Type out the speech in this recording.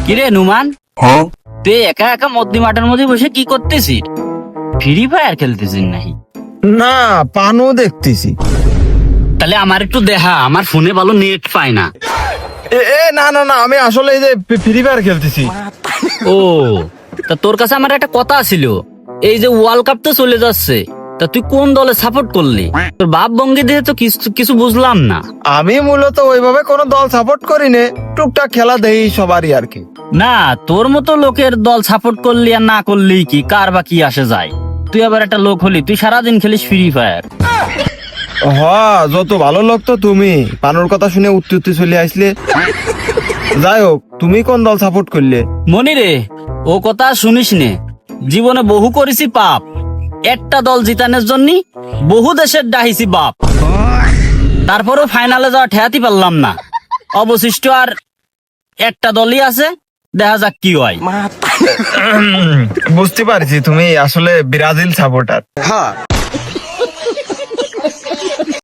কিরে নুমান, তুই একা একা মদ্দি মাঠের মধ্যে বসে কি করতেছিস? ফ্রি ফায়ার খেলতেছিস নাকি? না, পানও দেখতেছি। তাহলে আমার একটু দেখা, আমার ফোনে ভালো নেট পায় না। না না না, আমি আসলে এই যে ফ্রি ফায়ার খেলতেছি। ও, তা তোর কাছে আমার একটা কথা ছিল। এই যে ওয়ার্ল্ড কাপ তো চলে যাচ্ছে, তা তুই কোন দলে সাপোর্ট করলি? তোর ভাব ভঙ্গি দেখে তো কিছু বুঝলাম না। আমি মূলত ওইভাবে কোনো দল সাপোর্ট করি নে, টুকটাক খেলা দেই সবারই আর কি। না, তোর মতো লোকের দল সাপোর্ট করলি আর না করলি কি কার বা কি আসে যায়? তুই আবার একটা লোক হলি, তুই সারাদিন খেলিস ফ্রি ফায়ার। হ, যত ভালো লোক তো তুমি। পানুর কথা শুনে উত্তি উত্তি চলে আসলে। যাই হোক, তুমি কোন দল সাপোর্ট করলে? মনি রে, ও কথা শুনিস নে। জীবনে বহু করেছি পাপ, একটা দল জিতানোর জন্য বহু দেশের ডাহিছি বাপ। তারপরেও ফাইনালে যাওয়া ঠেয়াতে পারলাম না। অবশিষ্ট আর একটা দলই আছে, দেখা যাক কি হয়। বুঝতে পারছি তুমি আসলে ব্রাজিল সাপোর্টার।